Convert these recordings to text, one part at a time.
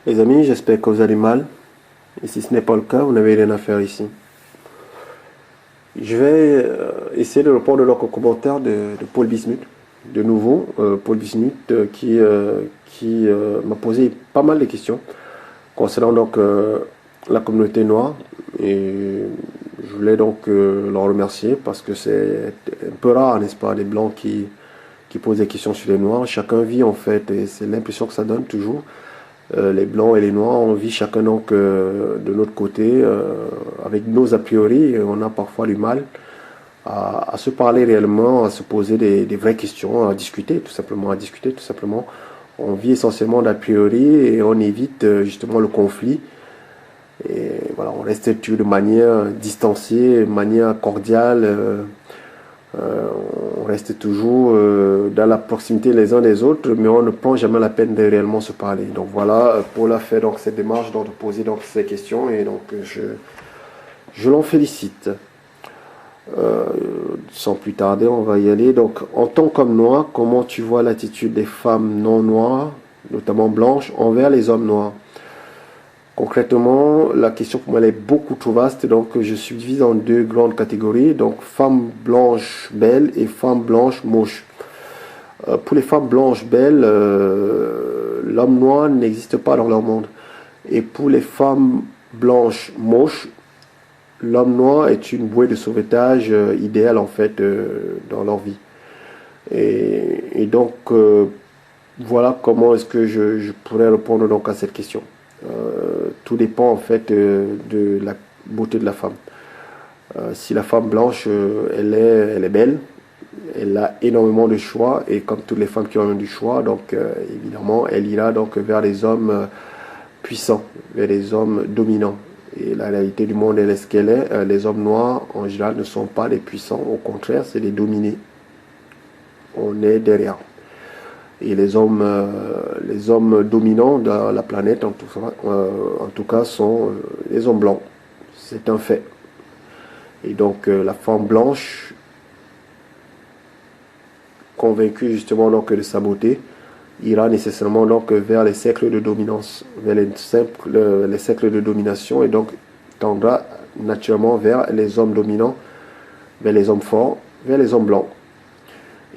Les amis, j'espère que vous allez mal. Et si ce n'est pas le cas, vous n'avez rien à faire ici. Je vais essayer de répondre donc aux commentaires de Paul Bismuth. De nouveau, Paul Bismuth qui m'a posé pas mal de questions concernant donc la communauté noire. Et je voulais donc le remercier parce que c'est un peu rare, n'est-ce pas, les blancs qui posent des questions sur les noirs. Chacun vit en fait, et c'est l'impression que ça donne toujours. Les blancs et les noirs, on vit chacun donc de notre côté, avec nos a priori, et on a parfois du mal à se parler réellement, à se poser des vraies questions, à discuter tout simplement, On vit essentiellement d'a priori et on évite justement le conflit. Et voilà, on reste toujours de manière distanciée, de manière cordiale. Euh, on reste toujours dans la proximité les uns des autres, mais on ne prend jamais la peine de réellement se parler. Donc voilà, Paul a fait donc cette démarche donc, de poser donc ces questions et donc je l'en félicite. Euh, Sans plus tarder, on va y aller. Donc, en tant qu'homme noir, comment tu vois l'attitude des femmes non noires, notamment blanches, envers les hommes noirs? Concrètement, la question pour moi elle est beaucoup trop vaste, donc je suis divisé en deux grandes catégories, donc femmes blanches belles et femmes blanches moches. Pour les femmes blanches belles, l'homme noir n'existe pas dans leur monde. Et pour les femmes blanches moches, l'homme noir est une bouée de sauvetage idéale en fait dans leur vie. Et donc voilà comment est-ce que je pourrais répondre donc à cette question. Tout dépend en fait de la beauté de la femme. Si la femme blanche, elle est belle, elle a énormément de choix et comme toutes les femmes qui ont du choix, donc évidemment, elle ira donc vers les hommes puissants, vers les hommes dominants. Et la réalité du monde, elle est ce qu'elle est. Les hommes noirs, en général, ne sont pas les puissants. Au contraire, c'est les dominés. On est derrière. Et les hommes dominants de la planète, en tout cas sont les hommes blancs. C'est un fait. Et donc, la femme blanche, convaincue justement donc, de sa beauté, ira nécessairement donc vers les cercles de dominance, vers les cercles de domination et donc tendra naturellement vers les hommes dominants, vers les hommes forts, vers les hommes blancs.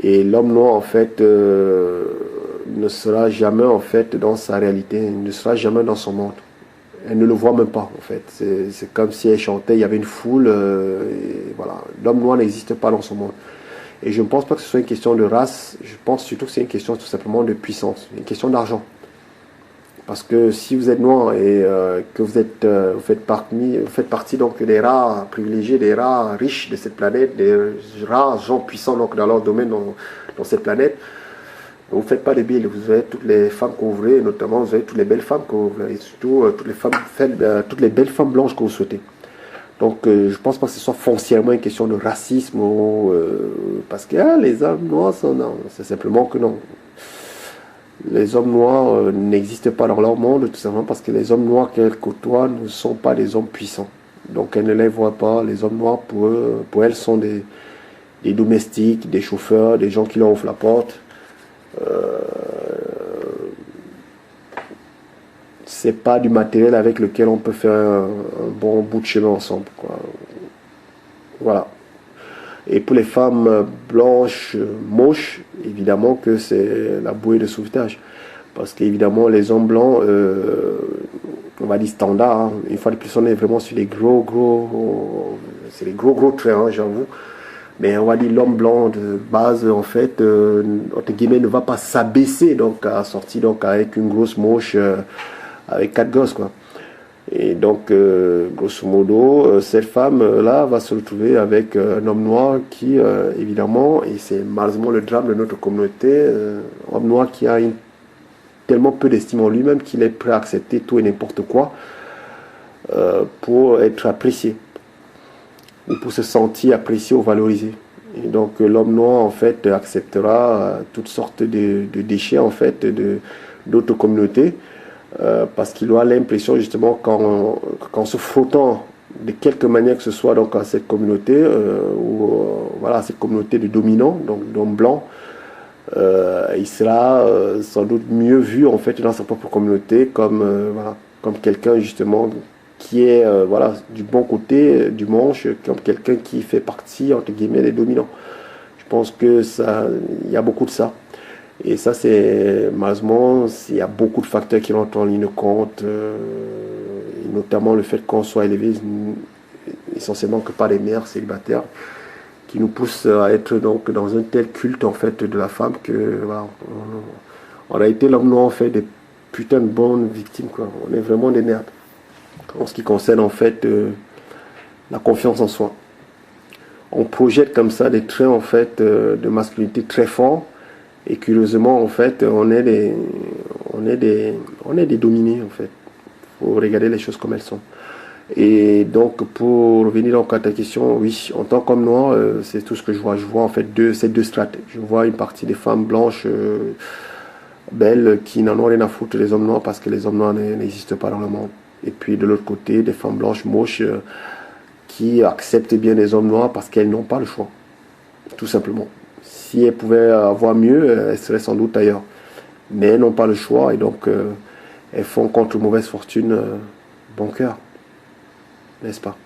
Et l'homme noir en fait ne sera jamais en fait dans sa réalité, il ne sera jamais dans son monde. Elle ne le voit même pas en fait. C'est comme si elle chantait, il y avait une foule et voilà. L'homme noir n'existe pas dans son monde. Et je ne pense pas que ce soit une question de race, je pense surtout que c'est une question tout simplement de puissance, une question d'argent. Parce que si vous êtes noir et que vous faites partie donc des rares privilégiés, des rares riches de cette planète, des rares gens puissants donc dans leur domaine dans cette planète, vous ne faites pas de billes. Vous avez toutes les femmes que vous voulez, notamment vous avez toutes les belles femmes que vous voulez, et surtout toutes les belles femmes blanches que vous souhaitez. Donc je ne pense pas que ce soit foncièrement une question de racisme ou parce que les hommes noirs sont non, c'est simplement que non. Les hommes noirs n'existent pas dans leur monde tout simplement parce que les hommes noirs qu'elles côtoient ne sont pas des hommes puissants. Donc elles ne les voient pas. Les hommes noirs pour elles sont des domestiques, des chauffeurs, des gens qui leur ouvrent la porte. Euh, c'est pas du matériel avec lequel on peut faire un bon bout de chemin ensemble, quoi. Voilà. Et pour les femmes blanches, moches, évidemment que c'est la bouée de sauvetage. Parce qu'évidemment, les hommes blancs, on va dire standard, hein. Une fois de plus, on est vraiment sur les c'est les gros traits, hein, j'avoue. Mais on va dire l'homme blanc de base, en fait, entre guillemets, ne va pas s'abaisser, donc à sortir donc avec une grosse moche, avec 4 gosses, quoi. Et donc, grosso modo, cette femme-là va se retrouver avec un homme noir qui, évidemment, et c'est malheureusement le drame de notre communauté, un homme noir qui a tellement peu d'estime en lui-même qu'il est prêt à accepter tout et n'importe quoi pour être apprécié, ou pour se sentir apprécié ou valorisé. Et donc, l'homme noir, en fait, acceptera toutes sortes de déchets, en fait, d'autres communautés. Parce qu'il aura l'impression justement qu'en se frottant de quelque manière que ce soit donc à cette communauté ou voilà cette communauté de dominants donc d'hommes blancs il sera sans doute mieux vu en fait dans sa propre communauté comme, voilà, comme quelqu'un justement qui est voilà, du bon côté du manche, comme quelqu'un qui fait partie entre guillemets des dominants. Je pense que ça, il y a beaucoup de ça. Et ça, c'est malheureusement, il y a beaucoup de facteurs qui rentrent en ligne de compte, et notamment le fait qu'on soit élevé essentiellement que par des mères célibataires, qui nous poussent à être donc dans un tel culte en fait de la femme que voilà, on a été l'homme noir en fait des putains de bonnes victimes quoi. On est vraiment des merdes en ce qui concerne en fait la confiance en soi. On projette comme ça des traits en fait de masculinité très forts. Et curieusement, en fait, on est des dominés, en fait. Il faut regarder les choses comme elles sont. Et donc, pour revenir donc à ta question, oui, en tant qu'homme noir, c'est tout ce que je vois. Je vois en fait ces deux strates. Je vois une partie des femmes blanches, belles, qui n'en ont rien à foutre des hommes noirs parce que les hommes noirs n'existent pas dans le monde. Et puis de l'autre côté, des femmes blanches moches qui acceptent bien les hommes noirs parce qu'elles n'ont pas le choix. Tout simplement. Si elles pouvaient avoir mieux, elles seraient sans doute ailleurs. Mais elles n'ont pas le choix et donc elles font contre mauvaise fortune bon cœur. N'est-ce pas?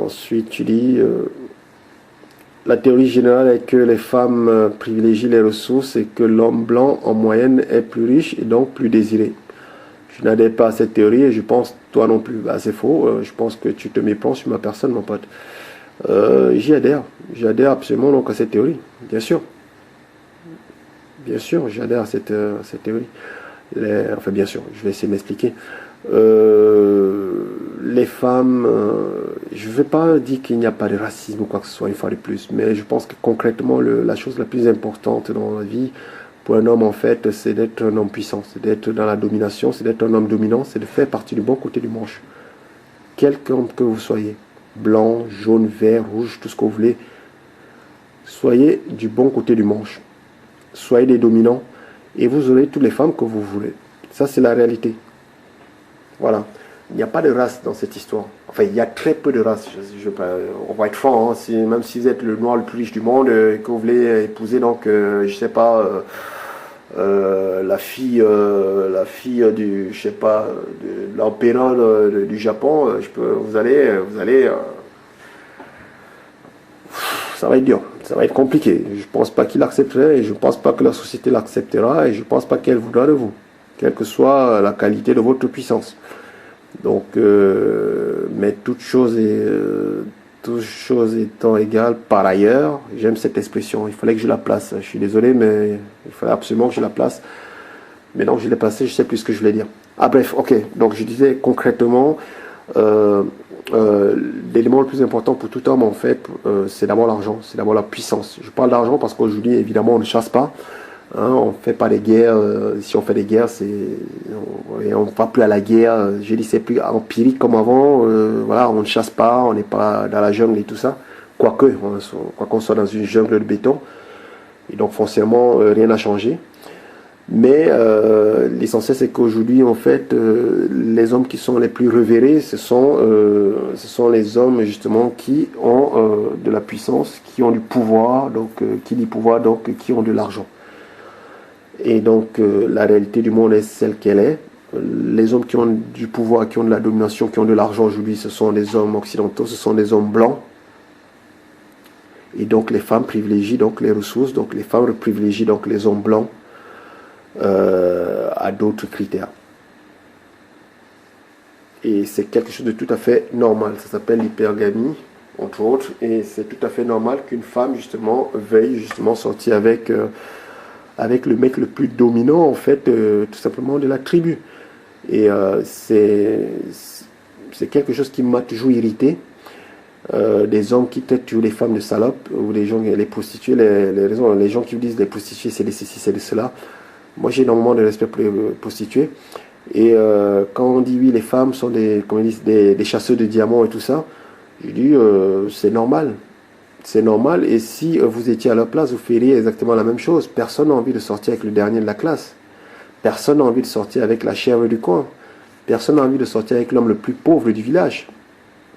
Ensuite, tu dis la théorie générale est que les femmes privilégient les ressources et que l'homme blanc en moyenne est plus riche et donc plus désiré. Je n'adhère pas à cette théorie et je pense toi non plus. Bah, c'est faux. Je pense que tu te méprends sur ma personne, mon pote. J'y adhère. J'adhère absolument donc à cette théorie. Bien sûr. Bien sûr, j'adhère à cette théorie. Enfin, bien sûr, je vais essayer de m'expliquer. Les femmes, je ne vais pas dire qu'il n'y a pas de racisme ou quoi que ce soit une fois de plus, mais je pense que concrètement, la chose la plus importante dans la vie pour un homme, en fait, c'est d'être un homme puissant, c'est d'être dans la domination, c'est d'être un homme dominant, c'est de faire partie du bon côté du manche. Quelqu'un que vous soyez, blanc, jaune, vert, rouge, tout ce que vous voulez, soyez du bon côté du manche. Soyez des dominants et vous aurez toutes les femmes que vous voulez. Ça, c'est la réalité. Voilà. Il n'y a pas de race dans cette histoire. Enfin, il y a très peu de races. On va être franc, hein. Même si vous êtes le noir le plus riche du monde, que vous voulez épouser, donc, je sais pas, la fille du, je sais pas, de l'empereur du Japon, vous allez, ça va être dur, ça va être compliqué. Je pense pas qu'il accepterait et je pense pas que la société l'acceptera et je pense pas qu'elle voudra de vous, quelle que soit la qualité de votre puissance. Donc, mais toute chose étant égale par ailleurs, j'aime cette expression, il fallait que je la place. Je suis désolé, mais il fallait absolument que je la place. Mais non, je l'ai placée, je sais plus ce que je voulais dire. Ah bref, ok, donc je disais concrètement, l'élément le plus important pour tout homme, en fait, c'est d'abord l'argent, c'est d'abord la puissance. Je parle d'argent parce qu'aujourd'hui, évidemment, on ne chasse pas. Hein, on ne fait pas des guerres. Si on fait des guerres, on ne va plus à la guerre. Je dis, c'est plus empirique comme avant. Voilà, on ne chasse pas, on n'est pas dans la jungle et tout ça. Quoi qu'on soit dans une jungle de béton. Et donc, foncièrement, rien n'a changé. Mais l'essentiel, c'est qu'aujourd'hui, en fait, les hommes qui sont les plus révérés, ce sont les hommes, justement, qui ont de la puissance, qui ont du pouvoir, donc, qui dit pouvoir, donc, qui ont de l'argent. Et donc, la réalité du monde est celle qu'elle est. Les hommes qui ont du pouvoir, qui ont de la domination, qui ont de l'argent aujourd'hui, ce sont des hommes occidentaux, ce sont des hommes blancs. Et donc, les femmes privilégient donc les ressources, donc les femmes privilégient donc les hommes blancs à d'autres critères. Et c'est quelque chose de tout à fait normal. Ça s'appelle l'hypergamie, entre autres. Et c'est tout à fait normal qu'une femme, justement, veuille justement sortir avec le mec le plus dominant, en fait, tout simplement de la tribu. Et c'est quelque chose qui m'a toujours irrité. Des hommes qui traitent toujours les femmes de salopes, ou les gens, les prostituées, les gens qui vous disent les prostituées, c'est de ceci, c'est de cela. Moi, j'ai énormément de respect pour les prostituées. Et quand on dit oui, les femmes sont des chasseurs de diamants et tout ça, je dis c'est normal. C'est normal, et si vous étiez à leur place, vous feriez exactement la même chose. Personne n'a envie de sortir avec le dernier de la classe. Personne n'a envie de sortir avec la chèvre du coin. Personne n'a envie de sortir avec l'homme le plus pauvre du village.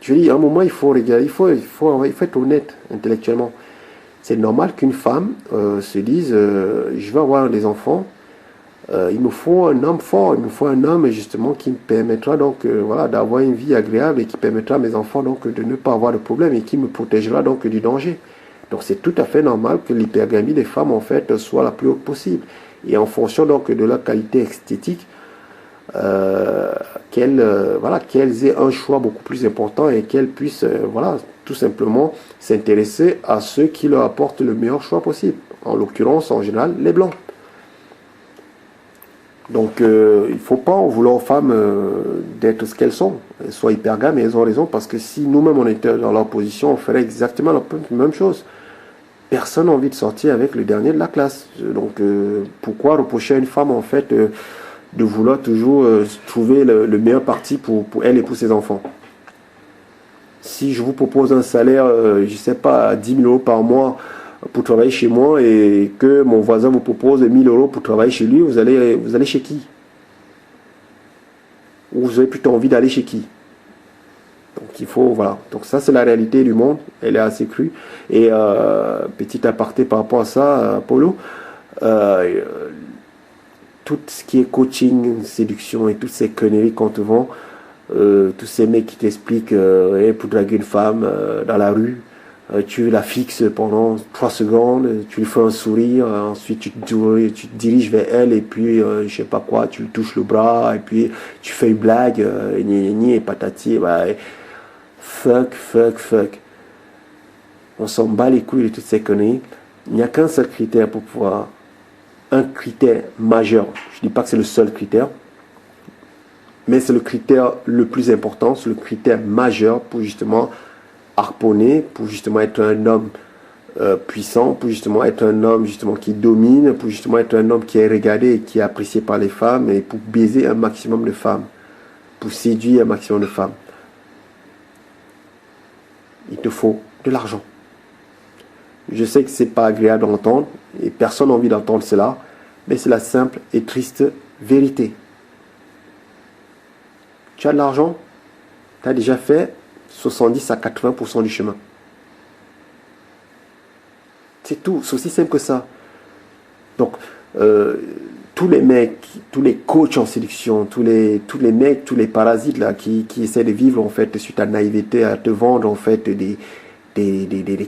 Je dis, à un moment, il faut regarder, il faut être honnête intellectuellement. C'est normal qu'une femme se dise je vais avoir des enfants, il me faut un homme fort, il me faut un homme justement qui me permettra donc voilà, d'avoir une vie agréable et qui permettra à mes enfants donc de ne pas avoir de problème et qui me protégera donc du danger. Donc c'est tout à fait normal que l'hypergamie des femmes en fait soit la plus haute possible. Et en fonction donc de leur qualité esthétique, voilà, qu'elles aient un choix beaucoup plus important et qu'elles puissent voilà, tout simplement s'intéresser à ceux qui leur apportent le meilleur choix possible. En l'occurrence, en général, les blancs. Donc il ne faut pas en vouloir aux femmes d'être ce qu'elles sont. Elles sont hypergames et elles ont raison parce que si nous-mêmes on était dans leur position, on ferait exactement la même chose. Personne n'a envie de sortir avec le dernier de la classe. Donc pourquoi reprocher à une femme en fait de vouloir toujours trouver le meilleur parti pour elle et pour ses enfants? Si je vous propose un salaire, je ne sais pas, 10 000 euros par mois pour travailler chez moi et que mon voisin vous propose 1 000 euros pour travailler chez lui, vous allez chez qui? Ou vous avez plutôt envie d'aller chez qui? Donc il faut, voilà. Donc ça c'est la réalité du monde, elle est assez crue. Et petit aparté par rapport à ça, Polo, tout ce qui est coaching, séduction et toutes ces conneries qu'on te vend, tous ces mecs qui t'expliquent pour draguer une femme dans la rue, tu la fixes pendant 3 secondes, tu lui fais un sourire, ensuite tu te diriges vers elle et puis je sais pas quoi, tu lui touches le bras et puis tu fais une blague, ni et patati, bah, fuck. On s'en bat les couilles de toutes ces conneries. Il n'y a qu'un seul critère pour pouvoir, un critère majeur, je dis pas que c'est le seul critère, mais c'est le critère le plus important, c'est le critère majeur pour justement harponner, pour justement être un homme puissant, pour justement être un homme justement qui domine, pour justement être un homme qui est regardé et qui est apprécié par les femmes et pour baiser un maximum de femmes, pour séduire un maximum de femmes. Il te faut de l'argent. Je sais que c'est pas agréable d'entendre et personne n'a envie d'entendre cela, mais c'est la simple et triste vérité. Tu as de l'argent, tu as déjà fait 70 à 80% du chemin. C'est tout, c'est aussi simple que ça. Donc, tous les mecs, tous les coachs en séduction, tous les mecs, tous les parasites là qui essaient de vivre en fait suite à naïveté, à te vendre en fait des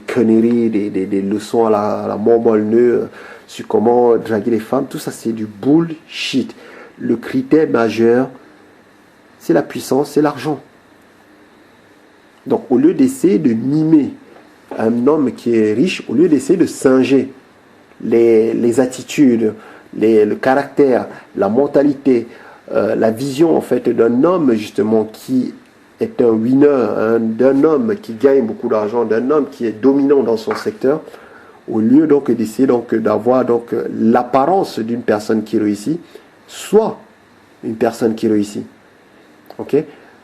conneries, des leçons à la mort-molle-neu sur comment draguer les femmes, tout ça c'est du bullshit. Le critère majeur, c'est la puissance, c'est l'argent. Donc au lieu d'essayer de mimer un homme qui est riche, au lieu d'essayer de singer les attitudes, le caractère, la mentalité, la vision en fait d'un homme justement qui est un winner, d'un homme qui gagne beaucoup d'argent, d'un homme qui est dominant dans son secteur, au lieu donc d'essayer donc d'avoir donc l'apparence d'une personne qui réussit, soit une personne qui réussit. Ok?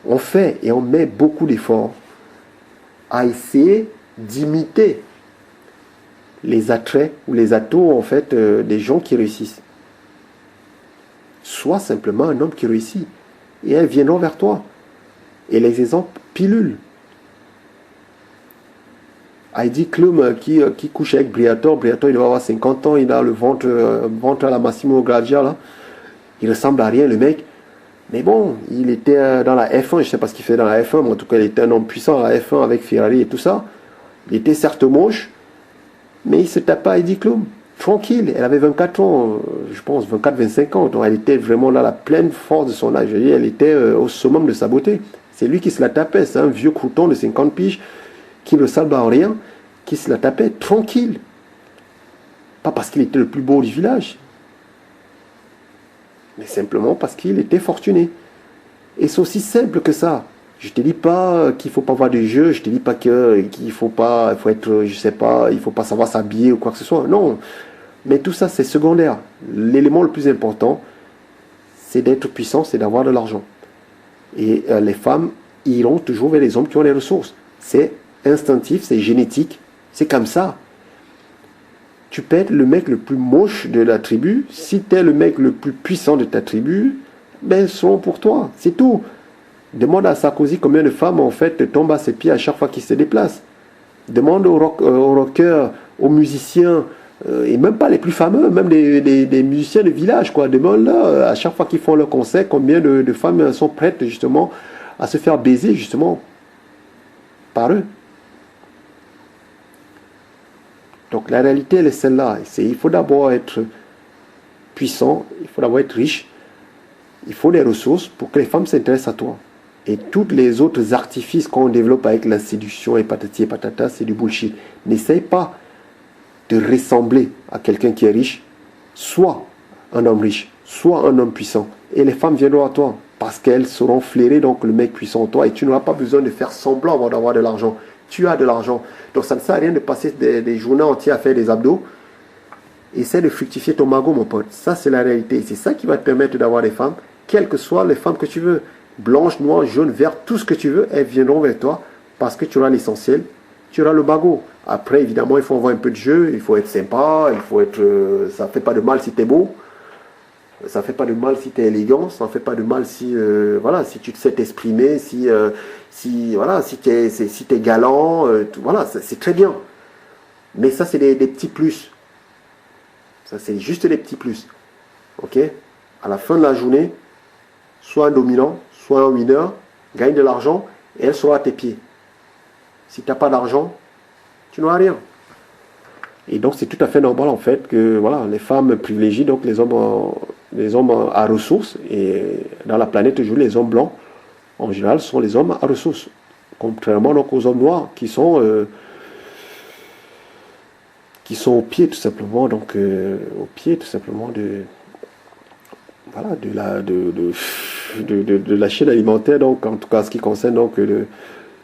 On fait et on met beaucoup d'efforts à essayer d'imiter les attraits ou les atouts en fait des gens qui réussissent. Sois simplement un homme qui réussit et elles viendront vers toi. Et les exemples pilulent. Heidi Klum qui couche avec Briatore, il doit avoir 50 ans, il a le ventre à la Massimo Gravia là. Il ressemble à rien le mec. Mais bon, il était dans la F1, je ne sais pas ce qu'il fait dans la F1, mais en tout cas il était un homme puissant à la F1 avec Ferrari et tout ça. Il était certes moche, mais il se tape pas Heidi Klum. Tranquille, elle avait 24 ans, je pense, 24-25 ans. Donc elle était vraiment là, la pleine force de son âge. Je veux dire, elle était au summum de sa beauté. C'est lui qui se la tapait, c'est un vieux crouton de 50 piges qui ne ressemble à rien, qui se la tapait tranquille. Pas parce qu'il était le plus beau du village, mais simplement parce qu'il était fortuné. Et c'est aussi simple que ça. Je te dis pas qu'il faut pas avoir de jeu, je te dis pas qu'il faut pas, il faut être, je sais pas, il faut pas savoir s'habiller ou quoi que ce soit. Non, mais tout ça c'est secondaire. L'élément le plus important, c'est d'être puissant, c'est d'avoir de l'argent. Et les femmes iront toujours vers les hommes qui ont les ressources. C'est instinctif, c'est génétique, c'est comme ça. Tu peux être le mec le plus moche de la tribu, si tu es le mec le plus puissant de ta tribu, ben ils sont pour toi, c'est tout. Demande à Sarkozy combien de femmes en fait tombent à ses pieds à chaque fois qu'il se déplace. Demande aux rockers, aux musiciens, et même pas les plus fameux, même des musiciens de village, quoi. Demande-là, à chaque fois qu'ils font leur concert, combien de femmes sont prêtes justement à se faire baiser justement par eux. Donc la réalité, elle est celle-là. Il faut d'abord être puissant, il faut d'abord être riche, il faut des ressources pour que les femmes s'intéressent à toi. Et tous les autres artifices qu'on développe avec la séduction et patati et patata, c'est du bullshit. N'essaye pas de ressembler à quelqu'un qui est riche, soit un homme riche, soit un homme puissant. Et les femmes viendront à toi parce qu'elles sauront flairer donc le mec puissant en toi et tu n'auras pas besoin de faire semblant d'avoir de l'argent. Tu as de l'argent. Donc ça ne sert à rien de passer des journées entières à faire des abdos. Essaie de fructifier ton magot, mon pote. Ça, c'est la réalité. C'est ça qui va te permettre d'avoir des femmes, quelles que soient les femmes que tu veux. Blanche, noire, jaune, vert, tout ce que tu veux, elles viendront vers toi parce que tu auras l'essentiel, tu auras le bagot. Après, évidemment, il faut avoir un peu de jeu, il faut être sympa, il faut être... ça ne fait pas de mal si tu es beau, ça ne fait pas de mal si tu es élégant, ça ne fait pas de mal si, voilà, si tu te sais t'exprimer, si tu es galant, voilà, c'est très bien. Mais ça, c'est des petits plus. Ça, c'est juste des petits plus. Ok? À la fin de la journée, soit un dominant, soit un winner, gagne de l'argent et elle sera à tes pieds. Si tu n'as pas d'argent, tu n'auras rien. Et donc c'est tout à fait normal en fait que voilà, les femmes privilégient donc les hommes à ressources. Et dans la planète aujourd'hui, les hommes blancs, en général, sont les hommes à ressources. Contrairement donc aux hommes noirs qui sont au pied tout simplement, donc au pied tout simplement de la chaîne alimentaire, donc en tout cas ce qui concerne donc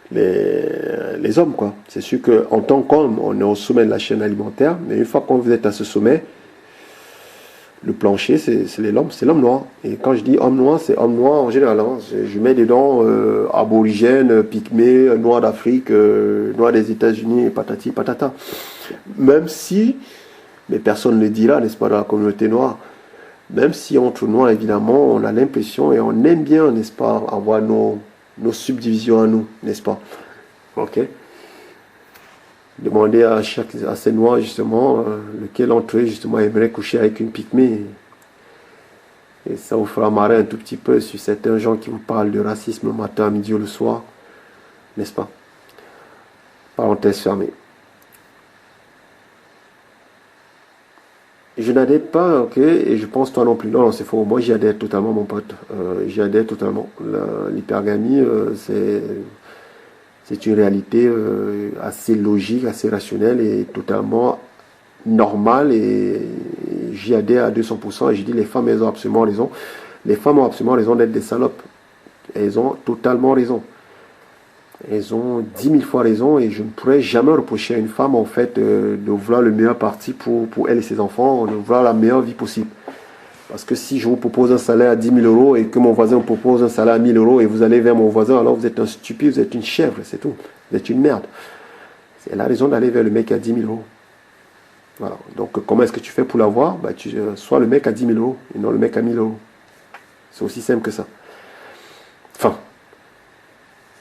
les hommes, quoi. C'est sûr qu'en tant qu'homme, on est au sommet de la chaîne alimentaire, mais une fois qu'on vous êtes à ce sommet, le plancher, c'est l'homme noir. Et quand je dis homme noir, c'est homme noir en général. Hein. Je mets dedans aborigène, pygmée, noir d'Afrique, noir des États-Unis, patati patata. Même si, mais personne ne le dira, n'est-ce pas, dans la communauté noire, même si entre noirs, évidemment, on a l'impression et on aime bien, n'est-ce pas, avoir nos subdivisions à nous, n'est-ce pas? Ok. Demandez à ces noirs, justement, lequel d'entre eux, justement, aimerait coucher avec une pygmée. Et ça vous fera marrer un tout petit peu sur certains gens qui vous parlent de racisme le matin, à midi ou le soir, n'est-ce pas? Parenthèse fermée. Je n'adhère pas, ok, et je pense toi non plus. Non, c'est faux. Moi, j'y adhère totalement, mon pote. J'y adhère totalement. L'hypergamie, c'est une réalité assez logique, assez rationnelle et totalement normale. Et j'y adhère à 200%. Et je dis, les femmes, elles ont absolument raison. Les femmes ont absolument raison d'être des salopes. Elles ont totalement raison. Elles ont 10 000 fois raison et je ne pourrais jamais reprocher à une femme en fait de vouloir le meilleur parti pour elle et ses enfants, de vouloir la meilleure vie possible. Parce que si je vous propose un salaire à 10 000 euros et que mon voisin vous propose un salaire à 1 000 euros et vous allez vers mon voisin, alors vous êtes un stupide, vous êtes une chèvre, c'est tout. Vous êtes une merde. Elle a raison d'aller vers le mec à 10 000 euros. Voilà. Donc comment est-ce que tu fais pour l'avoir? Soit le mec à 10 000 euros et non le mec à 1 000 euros. C'est aussi simple que ça. Enfin.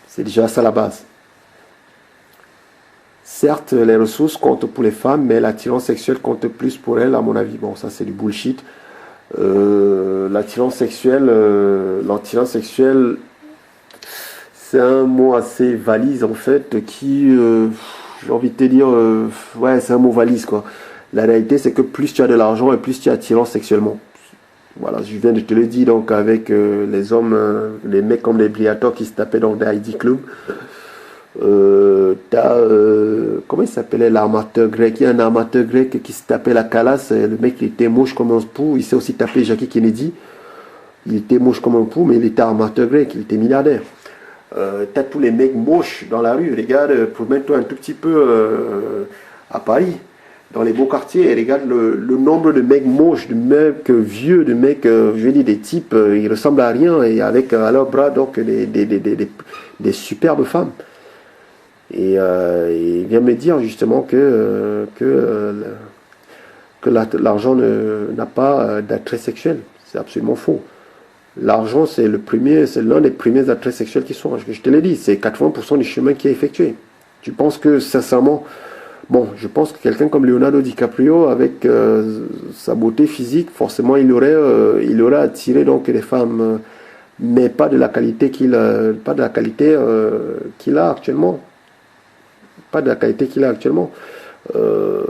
C'est déjà ça la base. Certes, les ressources comptent pour les femmes, mais l'attirance sexuelle compte plus pour elles, à mon avis. Bon, ça c'est du bullshit. L'attirance sexuelle, c'est un mot assez valise en fait, qui, j'ai envie de te dire, ouais, c'est un mot valise quoi. La réalité, c'est que plus tu as de l'argent et plus tu es attirant sexuellement. Voilà, je viens de te le dire, donc avec les hommes, les mecs comme les Briators qui se tapaient dans des ID Club. Comment il s'appelait l'armateur grec? Il y a un armateur grec qui se tapait la calasse. Le mec, il était moche comme un pou. Il s'est aussi tapé Jackie Kennedy. Il était moche comme un pou, mais il était armateur grec. Il était milliardaire. T'as tous les mecs moches dans la rue. Regarde, promène-toi un tout petit peu à Paris. Dans les beaux quartiers, et regarde le nombre de mecs moches, de mecs vieux, de mecs, je veux dire, des types, ils ressemblent à rien, et avec à leurs bras, donc, des superbes femmes. Et il vient me dire, justement, que l'argent n'a pas d'attrait sexuel. C'est absolument faux. L'argent, c'est l'un des premiers attraits sexuels qui sont. Je te l'ai dit, c'est 80% du chemin qui est effectué. Tu penses que, sincèrement, Bon, je pense que quelqu'un comme Leonardo DiCaprio, avec sa beauté physique, forcément, il aurait attiré donc les femmes, mais pas de la qualité pas de la qualité qu'il a actuellement, pas de la qualité qu'il a actuellement. Euh,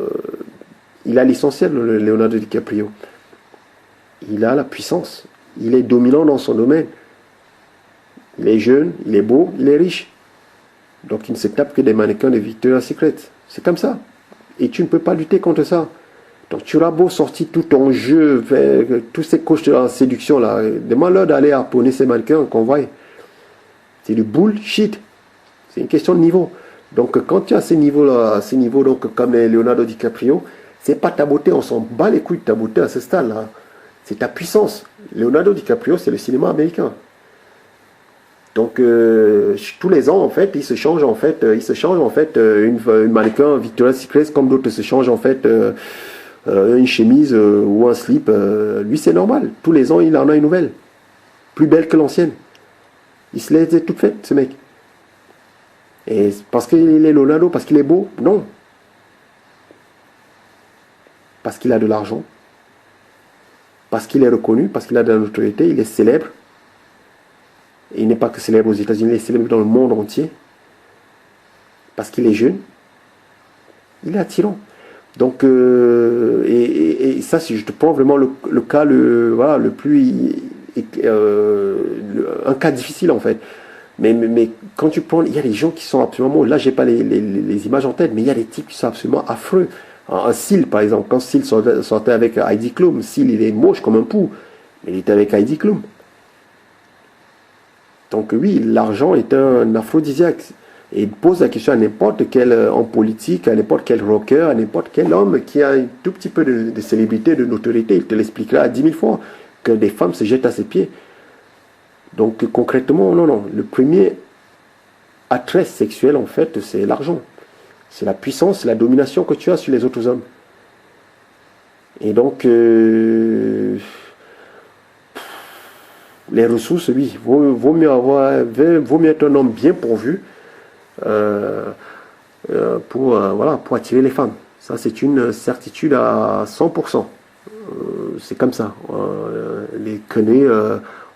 il a l'essentiel, le Leonardo DiCaprio. Il a la puissance. Il est dominant dans son domaine. Il est jeune, il est beau, il est riche. Donc il ne se tape que des mannequins de Victoria's Secret. C'est comme ça. Et tu ne peux pas lutter contre ça. Donc tu auras beau sortir tout ton jeu, tous ces coachs de la séduction là, demande-leur d'aller harponner ces mannequins qu'on voit. C'est du bullshit. C'est une question de niveau. Donc quand tu as ces niveaux-là, ces niveaux donc, comme Leonardo DiCaprio, c'est pas ta beauté, on s'en bat les couilles de ta beauté à ce stade-là. C'est ta puissance. Leonardo DiCaprio, c'est le cinéma américain. Donc tous les ans en fait, il se change en fait, une mannequin Victoria's Secret comme d'autres se changent en fait une chemise ou un slip. Lui c'est normal. Tous les ans il en a une nouvelle, plus belle que l'ancienne. Il se les a toutes faites ce mec. Et parce qu'il est Leonardo, parce qu'il est beau, non. Parce qu'il a de l'argent, parce qu'il est reconnu, parce qu'il a de la notoriété, il est célèbre. Et il n'est pas que célèbre aux États-Unis, il est célèbre dans le monde entier. Parce qu'il est jeune. Il est attirant. Donc, et ça, si je te prends vraiment le cas le plus. Un cas difficile en fait. Mais quand tu prends. Il y a des gens qui sont absolument. Là, j'ai pas les images en tête, mais il y a des types qui sont absolument affreux. Un Seal, par exemple. Quand Seal sortait avec Heidi Klum, Seal, il est moche comme un pou. Mais il était avec Heidi Klum. Donc oui, l'argent est un aphrodisiaque. Et il pose la question à n'importe quel homme politique, à n'importe quel rocker, à n'importe quel homme qui a un tout petit peu de célébrité, de notoriété. Il te l'expliquera 10 000 fois que des femmes se jettent à ses pieds. Donc concrètement, non. Le premier attrait sexuel, en fait, c'est l'argent. C'est la puissance, c'est la domination que tu as sur les autres hommes. Et donc... les ressources, oui, vaut mieux être un homme bien pourvu pour attirer les femmes. Ça, c'est une certitude à 100%. C'est comme ça. Les conneries,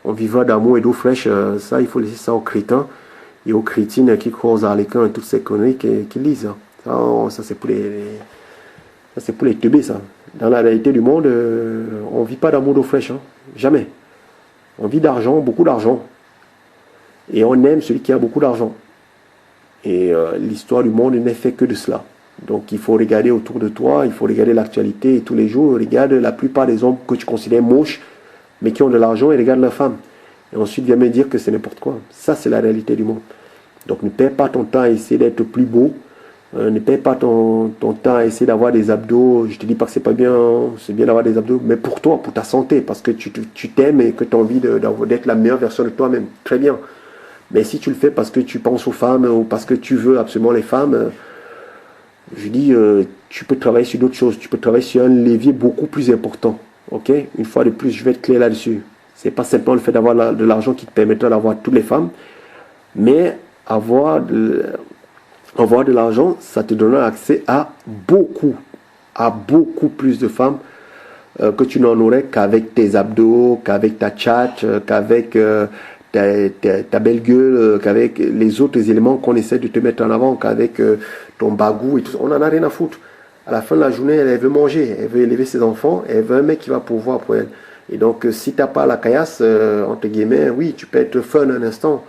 on vivra d'amour et d'eau fraîche, ça, il faut laisser ça aux crétins et aux crétines qui croient aux harlequins et toutes ces conneries qu'ils lisent. Ça, c'est pour les teubés, ça. Dans la réalité du monde, on ne vit pas d'amour d'eau fraîche. Jamais. On vit d'argent, beaucoup d'argent. Et on aime celui qui a beaucoup d'argent. Et l'histoire du monde n'est fait que de cela. Donc il faut regarder autour de toi, il faut regarder l'actualité. Et tous les jours, regarde la plupart des hommes que tu considères moches, mais qui ont de l'argent, et regarde leurs femmes. Et ensuite, viens me dire que c'est n'importe quoi. Ça, c'est la réalité du monde. Donc ne perds pas ton temps à essayer d'être plus beau. Ne perds pas ton temps à essayer d'avoir des abdos. Je te dis pas que c'est pas bien, c'est bien d'avoir des abdos, mais pour toi, pour ta santé, parce que tu t'aimes et que tu as envie d'être la meilleure version de toi-même. Très bien. Mais si tu le fais parce que tu penses aux femmes ou parce que tu veux absolument les femmes, je dis, tu peux travailler sur d'autres choses. Tu peux travailler sur un levier beaucoup plus important. Ok? Une fois de plus, je vais être clair là-dessus. C'est pas simplement le fait d'avoir de l'argent qui te permettra d'avoir toutes les femmes, mais avoir de l'argent, ça te donnera accès à beaucoup plus de femmes que tu n'en aurais qu'avec tes abdos, qu'avec ta tchatch, qu'avec ta belle gueule, qu'avec les autres éléments qu'on essaie de te mettre en avant, qu'avec ton bagou et tout ça. On n'en a rien à foutre. À la fin de la journée, elle veut manger, elle veut élever ses enfants, elle veut un mec qui va pourvoir pour elle. Et donc, si tu n'as pas la caillasse, entre guillemets, oui, tu peux être fun un instant.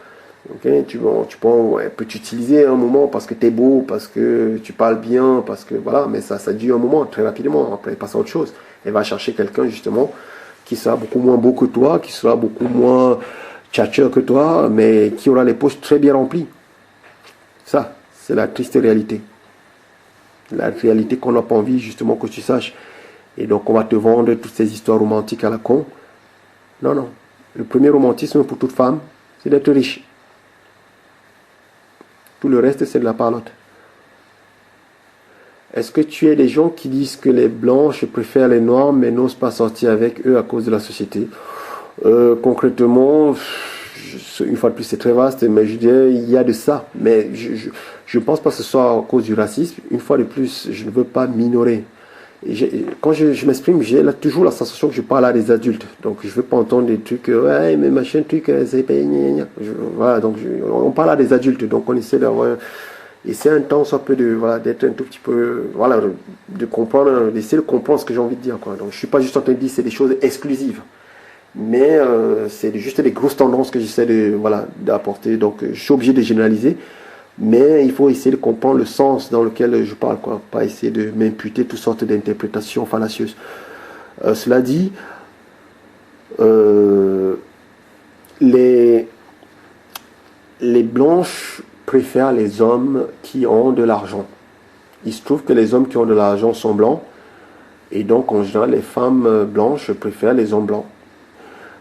Okay, elle peut t'utiliser un moment parce que tu es beau, parce que tu parles bien, parce que voilà, mais ça dure un moment, très rapidement. Après, elle passe à autre chose. Elle va chercher quelqu'un, justement, qui sera beaucoup moins beau que toi, qui sera beaucoup moins tchatcheur que toi, mais qui aura les poches très bien remplies. Ça, c'est la triste réalité. La réalité qu'on n'a pas envie, justement, que tu saches. Et donc, on va te vendre toutes ces histoires romantiques à la con. Non. Le premier romantisme pour toute femme, c'est d'être riche. Tout le reste, c'est de la parlotte. Est-ce que tu es des gens qui disent que les blanches préfèrent les noirs, mais n'osent pas sortir avec eux à cause de la société? Concrètement, une fois de plus, c'est très vaste, mais je dirais, il y a de ça. Mais je pense pas que ce soit à cause du racisme. Une fois de plus, je ne veux pas minorer. Quand je m'exprime, j'ai là, toujours la sensation que je parle à des adultes. Donc, je ne veux pas entendre des trucs, ouais, mais machin, truc, c'est pas. Voilà, donc, on parle à des adultes. Donc, on essaie d'avoir. Et c'est un temps, soit peu de. Voilà, d'être un tout petit peu. Voilà, de comprendre, d'essayer de comprendre ce que j'ai envie de dire, quoi. Donc, je ne suis pas juste en train de dire c'est des choses exclusives. Mais c'est juste des grosses tendances que j'essaie de, voilà, d'apporter. Donc, je suis obligé de généraliser. Mais il faut essayer de comprendre le sens dans lequel je parle, quoi. Pas essayer de m'imputer toutes sortes d'interprétations fallacieuses. Cela dit, les blanches préfèrent les hommes qui ont de l'argent. Il se trouve que les hommes qui ont de l'argent sont blancs. Et donc, en général, les femmes blanches préfèrent les hommes blancs.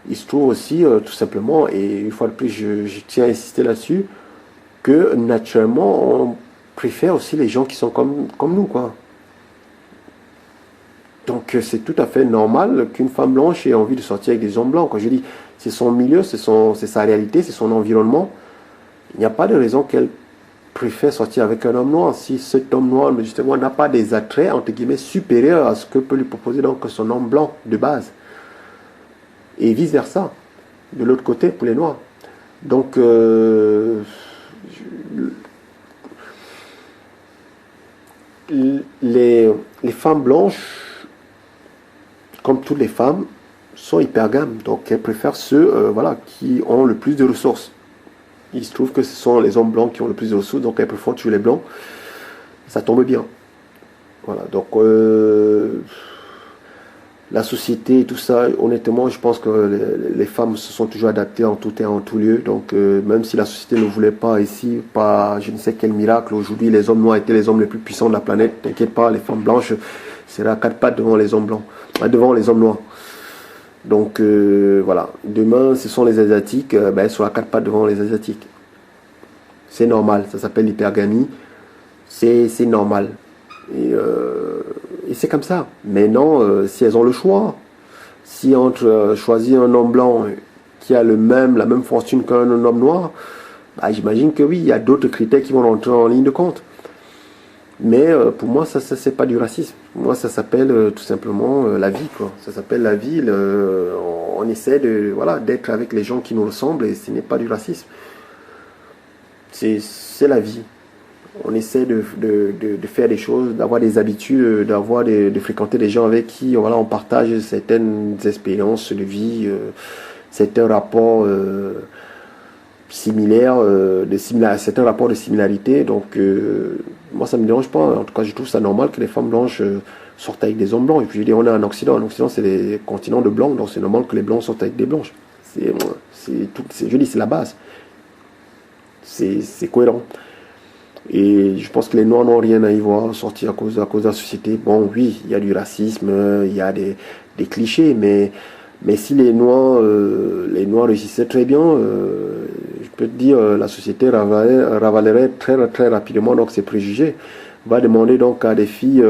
Il se trouve aussi, tout simplement, et une fois de plus, je tiens à insister là-dessus, que naturellement, on préfère aussi les gens qui sont comme nous, quoi. Donc, c'est tout à fait normal qu'une femme blanche ait envie de sortir avec des hommes blancs. Quand je dis, c'est son milieu, c'est sa réalité, c'est son environnement. Il n'y a pas de raison qu'elle préfère sortir avec un homme noir. Si cet homme noir, justement, n'a pas des attraits, entre guillemets, supérieurs à ce que peut lui proposer donc son homme blanc de base. Et vice-versa, de l'autre côté, pour les noirs. Donc, les femmes blanches, comme toutes les femmes, sont hypergames. Donc, elles préfèrent ceux voilà, qui ont le plus de ressources. Il se trouve que ce sont les hommes blancs qui ont le plus de ressources, donc elles préfèrent tuer les blancs. Ça tombe bien. Voilà, donc la société et tout ça, honnêtement, je pense que les femmes se sont toujours adaptées en tout temps, en tout lieu. Donc, même si la société ne voulait pas ici, pas je ne sais quel miracle, aujourd'hui, les hommes noirs étaient les hommes les plus puissants de la planète. T'inquiète pas, les femmes blanches seraient à quatre pattes devant les hommes blancs, devant les hommes noirs. Donc, voilà. Demain, ce sont les Asiatiques, elles sont à quatre pattes devant les Asiatiques. C'est normal, ça s'appelle l'hypergamie. C'est normal. Et c'est comme ça. Mais non, si elles ont le choix, si entre choisir un homme blanc qui a la même fortune qu'un homme noir, bah, j'imagine que oui, il y a d'autres critères qui vont rentrer en ligne de compte. Mais pour moi, ça c'est pas du racisme. Pour moi, ça s'appelle tout simplement la vie, quoi. Ça s'appelle la vie. On essaie de, voilà, d'être avec les gens qui nous ressemblent et ce n'est pas du racisme. C'est la vie. On essaie de faire des choses, d'avoir des habitudes, de fréquenter des gens avec qui voilà, on partage certaines expériences de vie, certains rapports similaires, certains rapports de similarité. Donc, moi, ça ne me dérange pas. En tout cas, je trouve ça normal que les femmes blanches sortent avec des hommes blancs. Et puis, je veux dire, on est en Occident. En Occident, c'est des continents de blancs, donc c'est normal que les blancs sortent avec des blanches. Je dis, c'est la base. C'est cohérent. Et je pense que les Noirs n'ont rien à y voir sortir à cause de la société. Bon, oui, il y a du racisme, il y a des clichés, mais si les Noirs réussissaient très bien, je peux te dire, la société ravalerait très, très rapidement donc ces préjugés. On va demander donc à des filles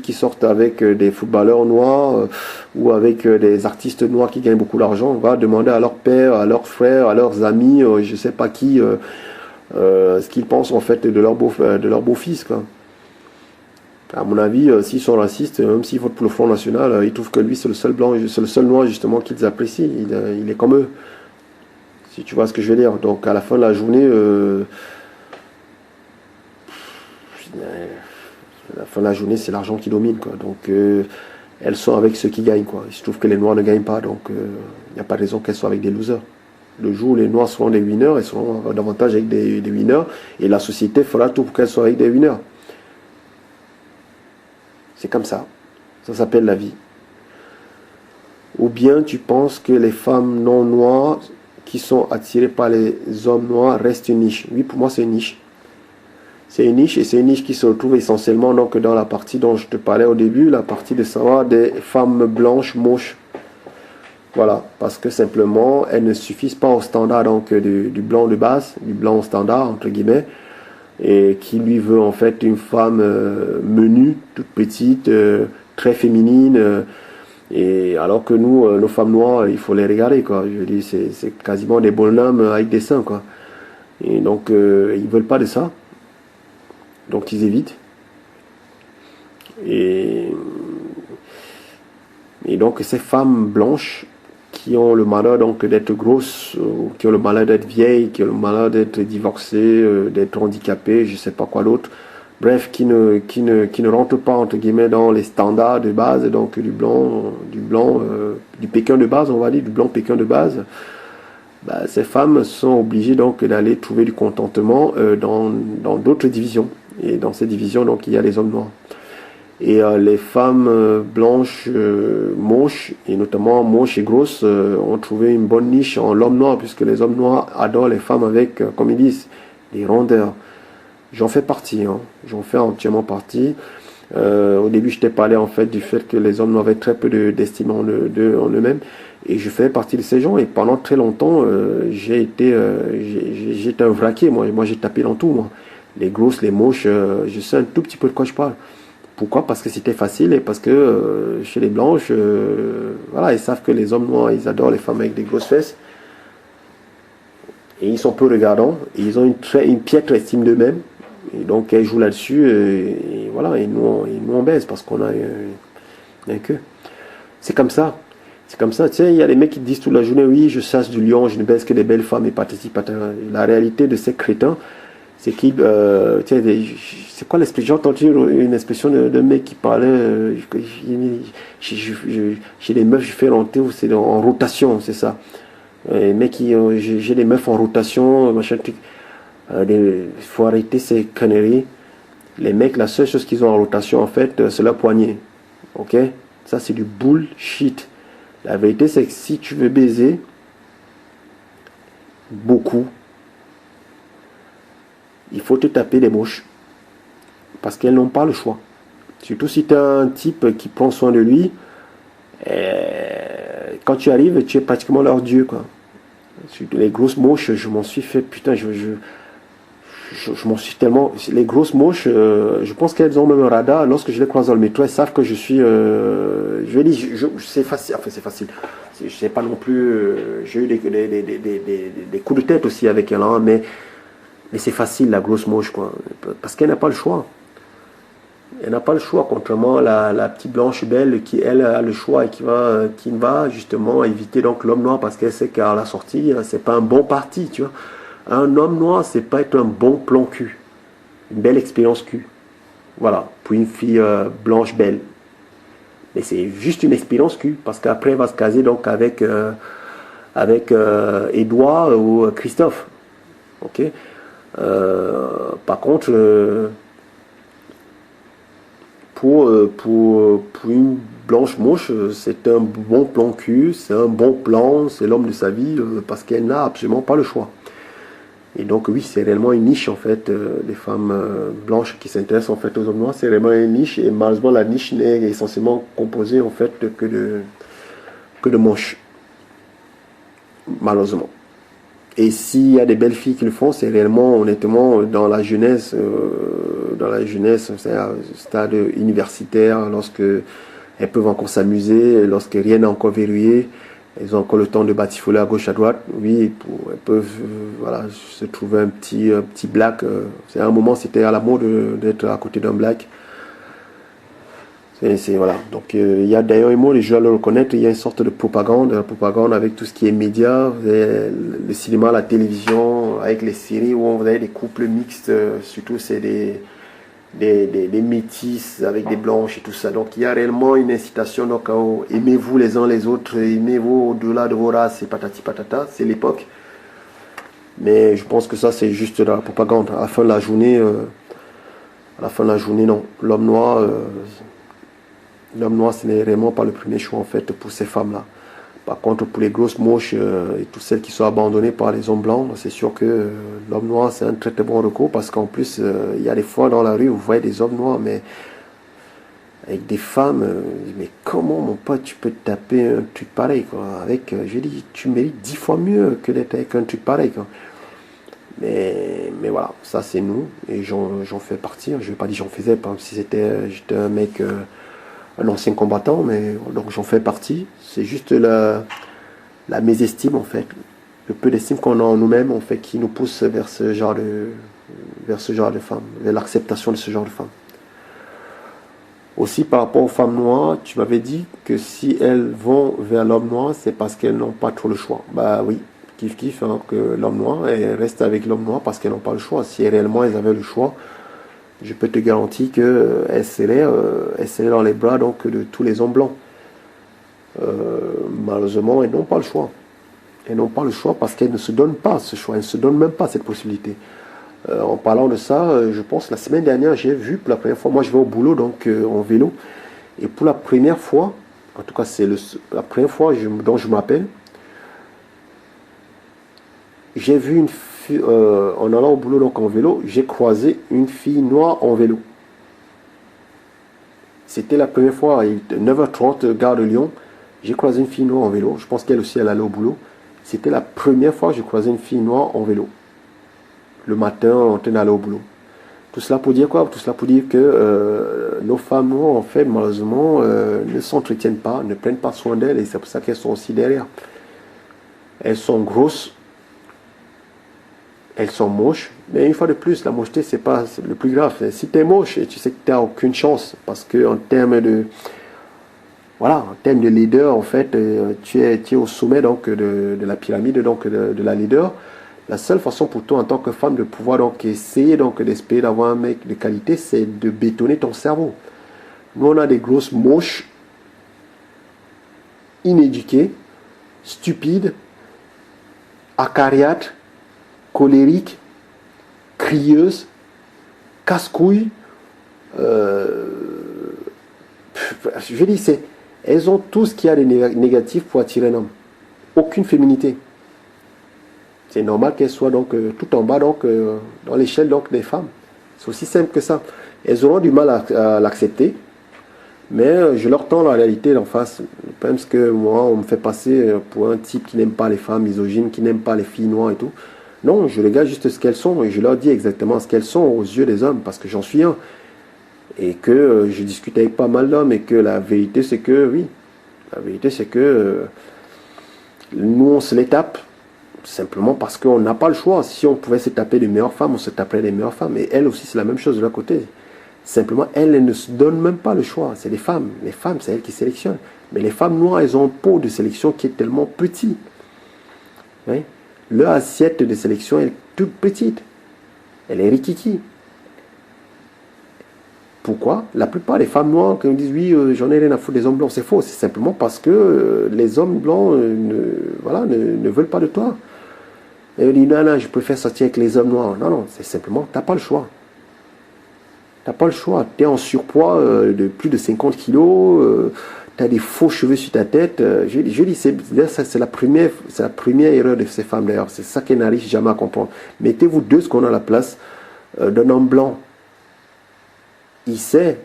qui sortent avec des footballeurs noirs ou avec des artistes noirs qui gagnent beaucoup d'argent. On va demander à leur père, à leurs frères, à leurs amis, je ne sais pas qui, ce qu'ils pensent en fait de leur beau-fils, quoi. À mon avis, s'ils sont racistes, même s'ils votent pour le Front National, ils trouvent que lui c'est le seul blanc, c'est le seul noir justement qu'ils apprécient. Il est comme eux. Si tu vois ce que je veux dire. Donc à la fin de la journée, c'est l'argent qui domine, quoi. Donc elles sont avec ceux qui gagnent, quoi. Il se trouve que les noirs ne gagnent pas, donc il n'y a pas de raison qu'elles soient avec des losers. Le jour où les noirs seront des winners, elles seront davantage avec des winners, et la société fera tout pour qu'elles soient avec des winners. C'est comme ça. Ça s'appelle la vie. Ou bien tu penses que les femmes non noires qui sont attirées par les hommes noirs restent une niche. Oui, pour moi, c'est une niche. C'est une niche, et c'est une niche qui se retrouve essentiellement donc, dans la partie dont je te parlais au début, la partie de savoir des femmes blanches moches. Voilà, parce que simplement, elles ne suffisent pas au standard donc, du blanc de base, du blanc standard, entre guillemets, et qui lui veut en fait une femme menue, toute petite, très féminine, Et alors que nous, nos femmes noires, il faut les regarder, quoi. Je dis, c'est quasiment des bonhommes avec des seins, quoi. Et donc, ils veulent pas de ça. Donc, ils évitent. Et, et donc, ces femmes blanches qui ont le malheur donc d'être grosses, qui ont le malheur d'être vieilles, qui ont le malheur d'être divorcées, d'être handicapées, je sais pas quoi d'autre. Bref, qui ne rentrent pas entre guillemets dans les standards de base, donc du pékin de base, on va dire, du blanc pékin de base. Bah, ces femmes sont obligées donc d'aller trouver du contentement dans d'autres divisions. Et dans ces divisions, donc, il y a les hommes noirs. Et les femmes blanches, moches, et notamment moches et grosses, ont trouvé une bonne niche en l'homme noir, puisque les hommes noirs adorent les femmes avec, comme ils disent, des rondeurs. J'en fais partie, hein. J'en fais entièrement partie. Au début, je t'ai parlé en fait du fait que les hommes avaient très peu d'estime en eux-mêmes. Et je fais partie de ces gens. Et pendant très longtemps, j'étais un vraquier. Moi, j'ai tapé dans tout, moi. Les grosses, les moches, je sais un tout petit peu de quoi je parle. Pourquoi? Parce que c'était facile et parce que chez les blanches, voilà, ils savent que les hommes noirs, ils adorent les femmes avec des grosses fesses. Et ils sont peu regardants. Et ils ont une piètre estime d'eux-mêmes. Et donc, elles jouent là-dessus. Et voilà, et nous, on baise parce qu'on a un queue. C'est comme ça. C'est comme ça. Tu sais, il y a des mecs qui disent toute la journée, oui, je chasse du lion, je ne baise que des belles femmes et patati patata. La réalité de ces crétins, c'est qu'ils, c'est quoi l'expression? J'ai entendu une expression de mec qui parlait, chez les meufs, je fais rentrer, c'est en rotation, c'est ça. Les mecs j'ai des meufs en rotation, machin truc. Il faut arrêter ces conneries. Les mecs, la seule chose qu'ils ont en rotation, en fait, c'est leur poignet. Ok? Ça, c'est du bullshit. La vérité, c'est que si tu veux baiser beaucoup, il faut te taper des mouches. Parce qu'elles n'ont pas le choix. Surtout si tu es un type qui prend soin de lui, quand tu arrives, tu es pratiquement leur dieu, quoi. Surtout les grosses mouches, je m'en suis fait, putain, je m'en suis tellement. Les grosses mouches, je pense qu'elles ont même un radar. Lorsque je les croise dans le métro, elles savent que je suis. Je vais dire, c'est facile. Enfin, c'est facile. Je sais pas non plus. J'ai eu des coups de tête aussi avec elle, hein, mais c'est facile, la grosse mouche, quoi. Parce qu'elle n'a pas le choix. Elle n'a pas le choix, contrairement à la petite blanche belle qui, elle, a le choix et qui va justement éviter donc l'homme noir parce qu'elle sait qu'à la sortie, c'est pas un bon parti, tu vois. Un homme noir, c'est pas être un bon plan cul. Une belle expérience cul. Voilà, pour une fille blanche belle. Mais c'est juste une expérience cul, parce qu'après, elle va se caser donc avec Edouard ou Christophe. Ok. Par contre, pour une blanche moche, c'est un bon plan cul, c'est un bon plan, c'est l'homme de sa vie, parce qu'elle n'a absolument pas le choix. Et donc oui, c'est réellement une niche en fait, des femmes blanches qui s'intéressent en fait aux hommes noirs, c'est réellement une niche et malheureusement la niche n'est essentiellement composée en fait que de moches, malheureusement. Et s'il y a des belles filles qui le font, c'est réellement honnêtement dans la jeunesse, c'est à un stade universitaire, lorsque elles peuvent encore s'amuser, lorsque rien n'est encore verrouillé. Elles ont encore le temps de batifoler à gauche, à droite. Oui, elles peuvent voilà, se trouver un petit black. C'est à un moment, c'était à la mode d'être à côté d'un black. Voilà. Donc, il y a d'ailleurs un mot, les gens le reconnaître, il y a une sorte de propagande avec tout ce qui est médias, le cinéma, la télévision, avec les séries où vous avez des couples mixtes, surtout c'est des métis avec des blanches et tout ça. Donc il y a réellement une incitation, donc aimez-vous les uns les autres, aimez-vous au-delà de vos races et patati patata, c'est l'époque. Mais je pense que ça c'est juste de la propagande. À la fin de la journée, non. L'homme noir ce n'est vraiment pas le premier choix en fait pour ces femmes-là. Par contre, pour les grosses moches et toutes celles qui sont abandonnées par les hommes blancs, c'est sûr que l'homme noir, c'est un très très bon recours parce qu'en plus, il y a des fois dans la rue où vous voyez des hommes noirs, mais avec des femmes, mais comment mon pote, tu peux te taper un truc pareil, quoi. Je dis, tu mérites 10 fois mieux que d'être avec un truc pareil, quoi. Mais voilà, ça c'est nous, et j'en fais partie. Je ne vais pas dire j'en faisais, par exemple, si j'étais un mec un ancien combattant, mais donc j'en fais partie. C'est juste la mésestime en fait, le peu d'estime qu'on a en nous-mêmes en fait qui nous pousse vers ce genre de femmes, vers l'acceptation de ce genre de femmes. Aussi par rapport aux femmes noires, tu m'avais dit que si elles vont vers l'homme noir, c'est parce qu'elles n'ont pas trop le choix. Bah oui, kiff hein, que l'homme noir, elles restent avec l'homme noir parce qu'elles n'ont pas le choix. Si réellement elles avaient le choix, je peux te garantir qu'elles seraient dans les bras donc, de tous les hommes blancs. Malheureusement, elles n'ont pas le choix. Elles n'ont pas le choix parce qu'elles ne se donnent pas ce choix, elles ne se donnent même pas cette possibilité. En parlant de ça, je pense la semaine dernière, j'ai vu pour la première fois, moi je vais au boulot donc en vélo, et pour la première fois, en tout cas c'est la première fois dont je m'appelle, j'ai vu une fille, en allant au boulot donc en vélo, j'ai croisé une fille noire en vélo. C'était la première fois, à 9h30, gare de Lyon, j'ai croisé une fille noire en vélo, je pense qu'elle aussi elle allait au boulot. C'était la première fois que j'ai croisé une fille noire en vélo. Le matin, on train d'aller au boulot. Tout cela pour dire quoi? Tout cela pour dire que nos femmes noires, en fait, malheureusement, ne s'entretiennent pas, ne prennent pas soin d'elles, et c'est pour ça qu'elles sont aussi derrière. Elles sont grosses, elles sont moches, mais une fois de plus, la mocheté, c'est pas le plus grave. Si tu es moche, tu sais que tu n'as aucune chance, parce qu'en termes de... Voilà, en termes de leader, en fait, tu es au sommet donc, de la pyramide donc, de la leader. La seule façon pour toi en tant que femme de pouvoir donc essayer donc d'espérer d'avoir un mec de qualité, c'est de bétonner ton cerveau. Nous on a des grosses moches, inéduquées, stupides, acariâtres, colériques, crieuses, casse-couilles. Je dis elles ont tout ce qu'il y a de négatif pour attirer un homme. Aucune féminité. C'est normal qu'elles soient donc tout en bas donc dans l'échelle donc des femmes. C'est aussi simple que ça. Elles auront du mal à l'accepter, mais je leur tends la réalité en face. Le problème c'est que moi on me fait passer pour un type qui n'aime pas les femmes, misogyne, qui n'aime pas les filles noires et tout. Non, je regarde juste ce qu'elles sont et je leur dis exactement ce qu'elles sont aux yeux des hommes parce que j'en suis un. Et que je discute avec pas mal d'hommes et que la vérité c'est que oui, la vérité c'est que nous on se les tape. Simplement parce qu'on n'a pas le choix. Si on pouvait se taper les meilleures femmes, on se taperait les meilleures femmes. Et elles aussi, c'est la même chose de leur côté. Simplement, elles ne se donnent même pas le choix. C'est les femmes. Les femmes, c'est elles qui sélectionnent. Mais les femmes noires, elles ont un pot de sélection qui est tellement petit. Oui? Leur assiette de sélection est toute petite. Elle est rikiki. Pourquoi? La plupart des femmes noires qui nous disent oui, j'en ai rien à foutre des hommes blancs, c'est faux. C'est simplement parce que les hommes blancs ne veulent pas de toi. Et elle dit non, je préfère sortir avec les hommes noirs. Non, c'est simplement, tu n'as pas le choix. Tu n'as pas le choix. Tu es en surpoids de plus de 50 kilos, tu as des faux cheveux sur ta tête. Je dis, c'est la première erreur de ces femmes d'ailleurs. C'est ça qu'elles n'arrivent jamais à comprendre. Mettez-vous 2 secondes à la place d'un homme blanc. Il sait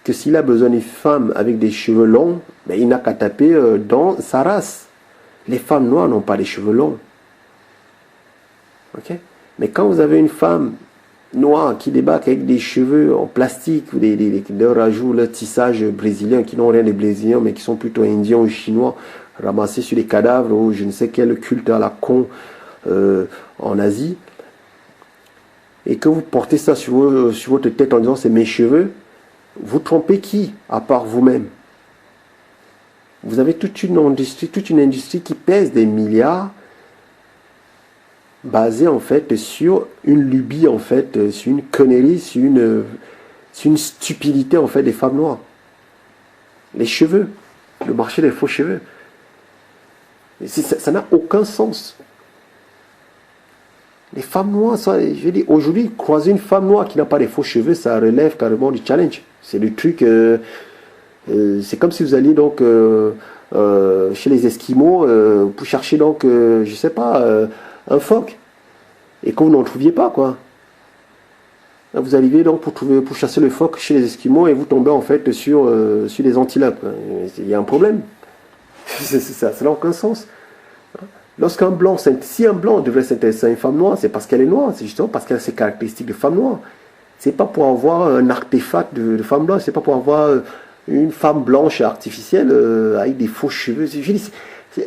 que s'il a besoin d'une femme avec des cheveux longs, ben, il n'a qu'à taper dans sa race. Les femmes noires n'ont pas des cheveux longs. Okay? Mais quand vous avez une femme noire qui débarque avec des cheveux en plastique, leur rajout leur tissage brésilien, qui n'ont rien de brésilien, mais qui sont plutôt indiens ou chinois, ramassés sur des cadavres ou je ne sais quel culte à la con en Asie, et que vous portez ça sur votre tête en disant c'est mes cheveux, vous trompez qui, à part vous-même? Vous avez toute une industrie qui pèse des milliards, basée en fait sur une lubie, en fait, sur une connerie, sur une stupidité en fait des femmes noires. Les cheveux, le marché des faux cheveux. Ça n'a aucun sens. Les femmes noires, je dis aujourd'hui, croiser une femme noire qui n'a pas de faux cheveux, ça relève carrément du challenge. C'est le truc, c'est comme si vous alliez donc chez les Esquimaux pour chercher donc, je sais pas, un phoque, et que vous n'en trouviez pas, quoi. Là, vous arrivez donc pour chasser le phoque chez les Esquimaux et vous tombez en fait sur des antilopes. Il y a un problème. Ça n'a aucun sens. Si un blanc devrait s'intéresser à une femme noire, c'est parce qu'elle est noire, c'est justement parce qu'elle a ces caractéristiques de femme noire. C'est pas pour avoir un artefact de femme blanche, c'est pas pour avoir une femme blanche artificielle avec des faux cheveux. Je dis,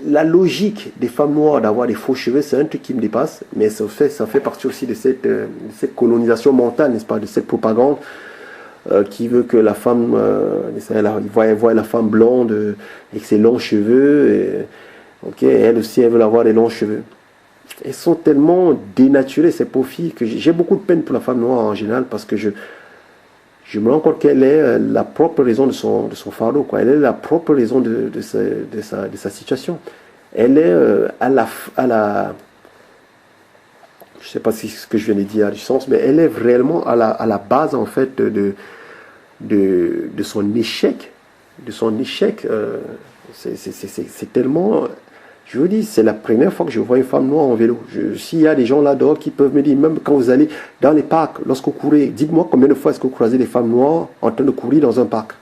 la logique des femmes noires d'avoir des faux cheveux, c'est un truc qui me dépasse, mais ça fait partie aussi de cette colonisation mentale, n'est-ce pas, de cette propagande qui veut que la femme, il voit la femme blonde avec ses longs cheveux, et, elle aussi, elle veut avoir des longs cheveux. Elles sont tellement dénaturées, ces pauvres filles, que j'ai beaucoup de peine pour la femme noire en général, parce que je me rends compte qu'elle est la propre raison de son fardeau, quoi. Elle est la propre raison de sa situation. Elle est je ne sais pas si ce que je viens de dire a du sens, mais elle est réellement à la base, en fait, de son échec. De son échec. C'est tellement... Je vous dis, c'est la première fois que je vois une femme noire en vélo. S'il y a des gens là-dehors qui peuvent me dire, même quand vous allez dans les parcs, lorsque vous courez, dites-moi combien de fois est-ce que vous croisez des femmes noires en train de courir dans un parc.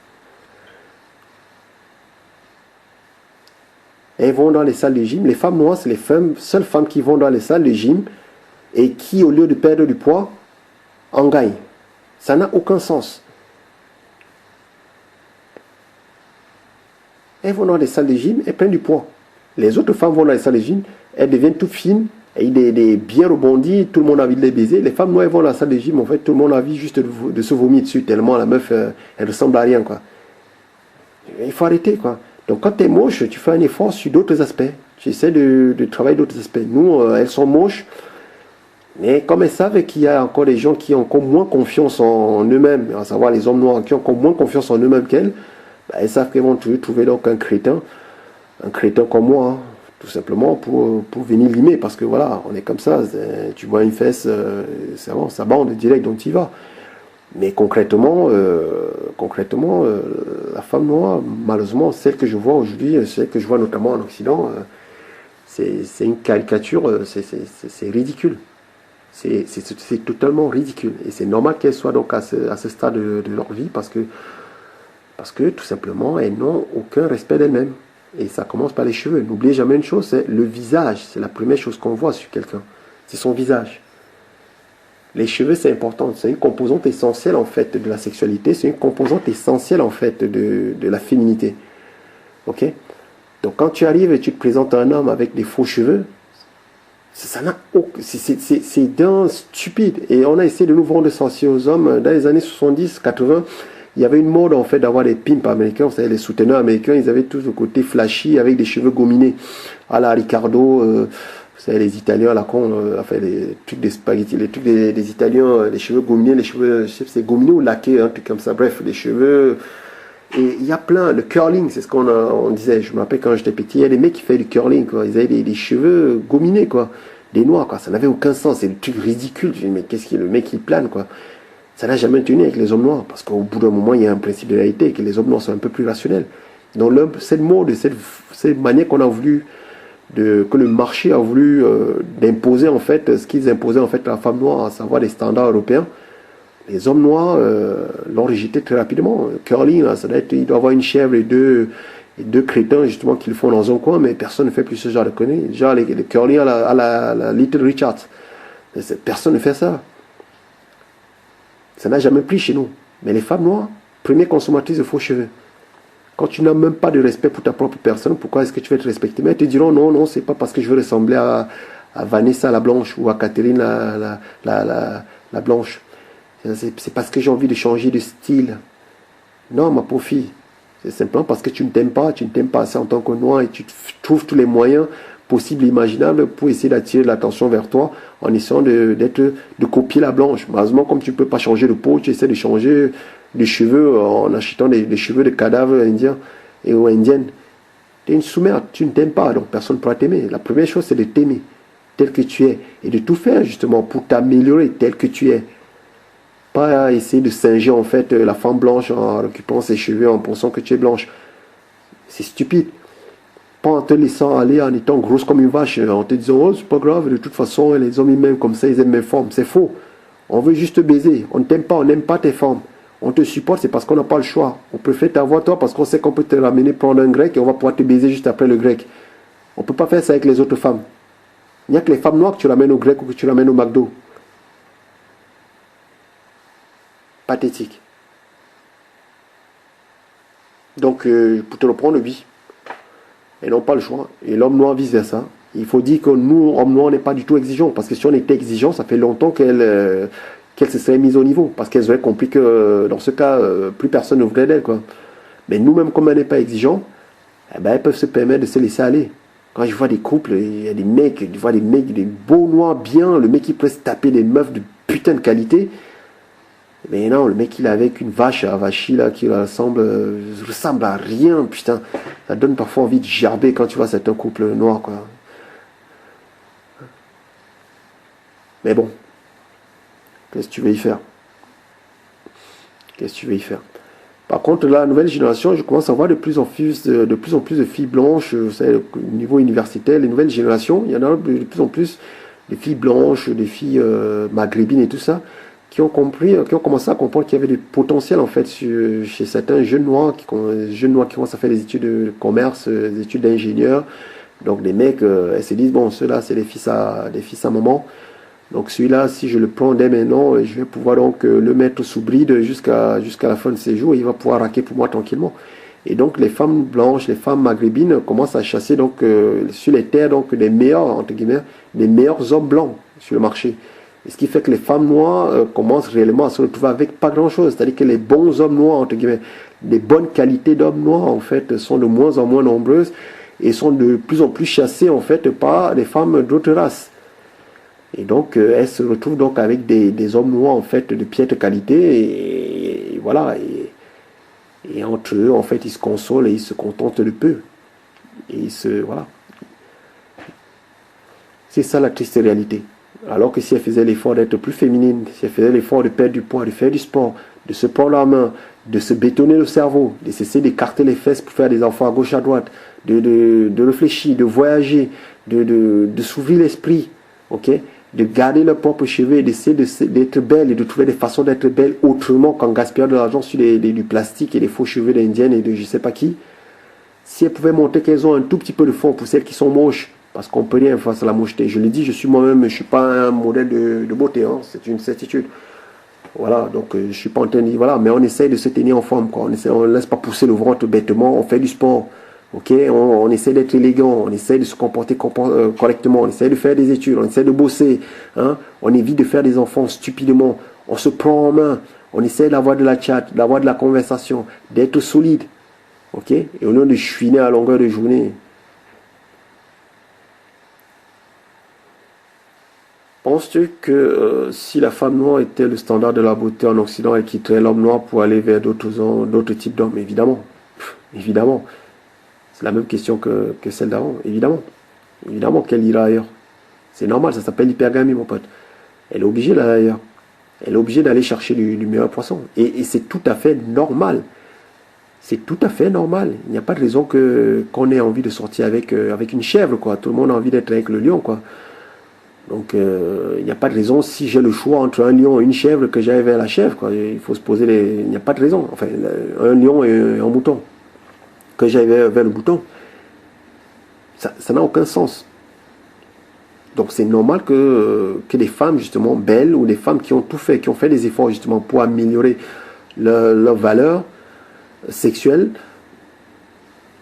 Elles vont dans les salles de gym. Les femmes noires, c'est les seules femmes qui vont dans les salles de gym et qui, au lieu de perdre du poids, en gagnent. Ça n'a aucun sens. Elles vont dans les salles de gym et prennent du poids. Les autres femmes vont dans les salles de gym, elles deviennent toutes fines, et des bien rebondies, tout le monde a envie de les baiser. Les femmes noires vont dans la salle de gym, en fait, tout le monde a envie juste de se vomir dessus, tellement la meuf, elle ressemble à rien, quoi. Il faut arrêter, quoi. Donc quand tu es moche, tu fais un effort sur d'autres aspects. Tu essaies de travailler d'autres aspects. Nous, elles sont moches, mais comme elles savent qu'il y a encore des gens qui ont encore moins confiance en eux-mêmes, à savoir les hommes noirs qui ont encore moins confiance en eux-mêmes qu'elles, elles savent qu'elles vont toujours trouver donc un crétin comme moi, hein, tout simplement pour venir limer, parce que voilà, on est comme ça, tu vois une fesse, c'est bon, ça bande direct, donc tu y vas. Mais concrètement, la femme noire, malheureusement, celle que je vois aujourd'hui, celle que je vois notamment en Occident, c'est une caricature, c'est ridicule. C'est totalement ridicule. Et c'est normal qu'elle soit donc à ce stade de leur vie, parce que tout simplement, elles n'ont aucun respect d'elles-mêmes. Et ça commence par les cheveux. N'oubliez jamais une chose, c'est le visage. C'est la première chose qu'on voit sur quelqu'un. C'est son visage. Les cheveux, c'est important. C'est une composante essentielle, en fait, de la sexualité. C'est une composante essentielle, en fait, de la féminité. Ok? Donc, quand tu arrives et tu te présentes à un homme avec des faux cheveux, c'est d'un stupide. Et on a essayé de nous vendre ça aussi aux hommes. Dans les années 70, 80, il y avait une mode en fait d'avoir des pimps américains, vous savez, les souteneurs américains, ils avaient tous le côté flashy avec des cheveux gominés à la Ricardo, vous savez, les Italiens, là, enfin, les trucs des spaghettis, les trucs des Italiens, les cheveux gominés, les cheveux, je sais pas, c'est gominé ou laqué, un truc comme ça, bref, les cheveux. Et il y a plein, le curling, c'est ce on disait, je me rappelle quand j'étais petit, il y a des mecs qui faisaient du curling, quoi, ils avaient des cheveux gominés, quoi, des noirs, quoi, ça n'avait aucun sens, c'est le truc ridicule, je dis, mais qu'est-ce qu'il le mec, il plane, quoi. Ça n'a jamais tenu avec les hommes noirs, parce qu'au bout d'un moment, il y a un principe de réalité, que les hommes noirs sont un peu plus rationnels. Donc, cette mode, cette manière qu'on a voulu, que le marché a voulu d'imposer, en fait, ce qu'ils imposaient, en fait, à la femme noire, à savoir les standards européens, les hommes noirs l'ont rejeté très rapidement. Curling, là, il doit y avoir une chèvre et deux crétins, justement, qui le font dans un coin, mais personne ne fait plus ce genre de conneries. Genre, les curling à la Little Richard. Personne ne fait ça. Ça n'a jamais pris chez nous. Mais les femmes noires, premières consommatrices de faux cheveux. Quand tu n'as même pas de respect pour ta propre personne, pourquoi est-ce que tu vas te respecter? Mais elles te diront non, c'est pas parce que je veux ressembler à Vanessa la blanche ou à Catherine la blanche. C'est parce que j'ai envie de changer de style. Non, ma pauvre fille. C'est simplement parce que tu ne t'aimes pas assez en tant que noir et tu trouves tous les moyens possibles et imaginables pour essayer d'attirer l'attention vers toi en essayant de copier la blanche. Malheureusement, comme tu ne peux pas changer de peau, tu essaies de changer de cheveux en achetant des cheveux de cadavres indiens ou indiennes. Tu es une sous-merde, tu ne t'aimes pas, donc personne ne pourra t'aimer. La première chose, c'est de t'aimer tel que tu es et de tout faire justement pour t'améliorer tel que tu es. Pas essayer de singer en fait la femme blanche en récupérant ses cheveux en pensant que tu es blanche. C'est stupide. Pas en te laissant aller en étant grosse comme une vache, en te disant oh c'est pas grave, de toute façon les hommes ils m'aiment comme ça, ils aiment mes formes. C'est faux. On veut juste te baiser. On ne t'aime pas, on n'aime pas tes formes. On te supporte, c'est parce qu'on n'a pas le choix. On préfère t'avoir toi parce qu'on sait qu'on peut te ramener prendre un grec et on va pouvoir te baiser juste après le grec. On ne peut pas faire ça avec les autres femmes. Il n'y a que les femmes noires que tu ramènes au grec ou que tu ramènes au McDo. Pathétique. Donc, pour te le prendre, oui. Et n'ont pas le choix. Et l'homme noir vice-versa. Il faut dire que nous, hommes noirs, on n'est pas du tout exigeants. Parce que si on était exigeants, ça fait longtemps qu'elle se serait mise au niveau. Parce qu'elles auraient compris que dans ce cas, plus personne ne voudrait d'elle, quoi. Mais nous-mêmes, comme elle n'est pas exigeant, eh ben, elles peuvent se permettre de se laisser aller. Quand je vois des couples, il y a des mecs, je vois des mecs, des beaux noirs bien, le mec qui peut se taper des meufs de putain de qualité. Mais non, le mec il est avec une vache à vachi là qui ressemble à rien, putain. Ça donne parfois envie de gerber quand tu vois certains couples noirs, quoi. Mais bon, qu'est-ce que tu veux y faire? Qu'est-ce que tu veux y faire? Par contre, la nouvelle génération, je commence à voir de plus en plus de filles blanches, vous savez, au niveau universitaire, les nouvelles générations, il y en a de plus en plus de filles blanches, des filles maghrébines et tout ça, qui ont commencé à comprendre qu'il y avait du potentiel en fait chez certains jeunes noirs qui commencent à faire des études de commerce, des études d'ingénieur. Donc des mecs, elles se disent bon, ceux-là c'est des fils à maman. Donc celui-là, si je le prends dès maintenant, je vais pouvoir donc le mettre sous bride jusqu'à la fin de ses jours et il va pouvoir raquer pour moi tranquillement. Et donc les femmes blanches, les femmes maghrébines commencent à chasser donc sur les terres donc des meilleurs entre guillemets, des meilleurs hommes blancs sur le marché. Et ce qui fait que les femmes noires commencent réellement à se retrouver avec pas grand-chose. C'est-à-dire que les bons hommes noirs entre guillemets, les bonnes qualités d'hommes noirs en fait sont de moins en moins nombreuses et sont de plus en plus chassées en fait par les femmes d'autres races. Et donc, elle se retrouve donc avec des hommes noirs, en fait, de piètre qualité. Et voilà. Et entre eux, en fait, ils se consolent et ils se contentent de peu. Et voilà. C'est ça la triste réalité. Alors que si elle faisait l'effort d'être plus féminine, si elle faisait l'effort de perdre du poids, de faire du sport, de se prendre la main, de se bétonner le cerveau, de cesser d'écarter les fesses pour faire des enfants à gauche à droite, de réfléchir, de voyager, de s'ouvrir l'esprit, ok, de garder leurs propres cheveux et d'essayer d'être belle et de trouver des façons d'être belle autrement qu'en gaspillant de l'argent sur du plastique et des faux cheveux d'indienne et de je sais pas qui. Si elles pouvaient montrer qu'elles ont un tout petit peu de fond pour celles qui sont moches, parce qu'on peut rien face à la mocheté. Je le dis, je suis moi-même, je suis pas un modèle de beauté, hein, c'est une certitude. Voilà, donc je suis pas en train de dire, voilà, mais on essaye de se tenir en forme, quoi. On ne laisse pas pousser le ventre bêtement, on fait du sport. Ok, on essaie d'être élégant, on essaie de se comporter correctement, on essaie de faire des études, on essaie de bosser, hein, on évite de faire des enfants stupidement, on se prend en main, on essaie d'avoir de la chat, d'avoir de la conversation, d'être solide, ok, et au lieu de chouiner à longueur de journée. Penses-tu que si la femme noire était le standard de la beauté en Occident, elle quitterait l'homme noir pour aller vers d'autres types d'hommes? Évidemment, évidemment. C'est la même question que celle d'avant, évidemment. Évidemment qu'elle ira ailleurs. C'est normal, ça s'appelle l'hypergamie, mon pote. Elle est obligée d'aller ailleurs. Elle est obligée d'aller chercher du meilleur poisson. Et c'est tout à fait normal. C'est tout à fait normal. Il n'y a pas de raison qu'on ait envie de sortir avec une chèvre, quoi. Tout le monde a envie d'être avec le lion, quoi. Donc, il n'y a pas de raison, si j'ai le choix entre un lion et une chèvre, que j'aille vers la chèvre, quoi. Il faut se poser il n'y a pas de raison. Enfin, un lion et un mouton. Que j'aille vers le bouton. Ça n'a aucun sens. Donc c'est normal que des femmes justement belles ou des femmes qui ont tout fait, qui ont fait des efforts justement pour améliorer leur valeur sexuelle,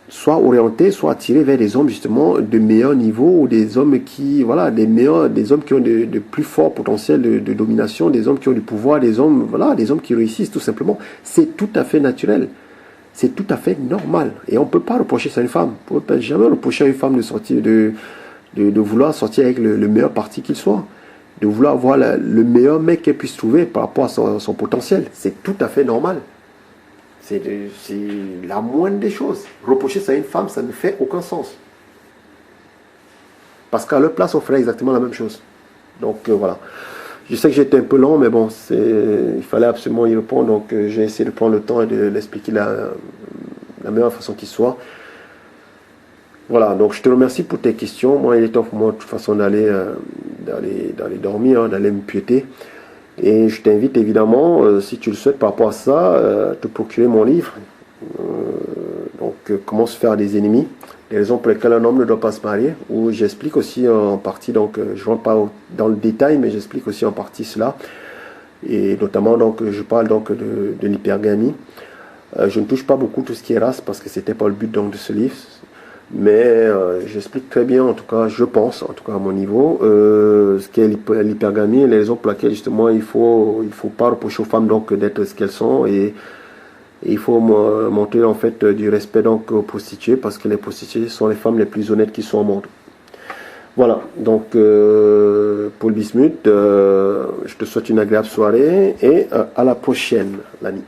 soient orientées, soient attirées vers des hommes justement de meilleur niveau ou des hommes qui, voilà, des hommes qui ont de plus forts potentiels de domination, des hommes qui ont du pouvoir, des hommes qui réussissent tout simplement. C'est tout à fait naturel. C'est tout à fait normal. Et on ne peut pas reprocher ça à une femme. On ne peut jamais reprocher à une femme de sortir, de vouloir sortir avec le meilleur parti qu'il soit. De vouloir avoir le meilleur mec qu'elle puisse trouver par rapport à son potentiel. C'est tout à fait normal. C'est la moindre des choses. Reprocher ça à une femme, ça ne fait aucun sens. Parce qu'à leur place, on ferait exactement la même chose. Donc voilà. Je sais que j'étais un peu long, mais bon, il fallait absolument y répondre. Donc j'ai essayé de prendre le temps et de l'expliquer la meilleure façon qui soit. Voilà, donc je te remercie pour tes questions. Moi, il est temps pour moi de toute façon d'aller dormir, hein, d'aller me piéter. Et je t'invite évidemment, si tu le souhaites par rapport à ça, te procurer mon livre. Comment se faire des ennemis, les raisons pour lesquelles un homme ne doit pas se marier, où j'explique aussi en partie, donc je ne rentre pas dans le détail, mais j'explique aussi en partie cela. Et notamment, donc, je parle donc de l'hypergamie. Je ne touche pas beaucoup tout ce qui est race parce que c'était pas le but donc de ce livre. Mais j'explique très bien, en tout cas, je pense, en tout cas à mon niveau, ce qu'est l'hypergamie et les raisons pour lesquelles justement il faut pas reprocher aux femmes donc d'être ce qu'elles sont et il faut montrer en fait du respect donc aux prostituées parce que les prostituées sont les femmes les plus honnêtes qui sont au monde. Voilà, donc Paul Bismuth, je te souhaite une agréable soirée et à la prochaine, l'ami.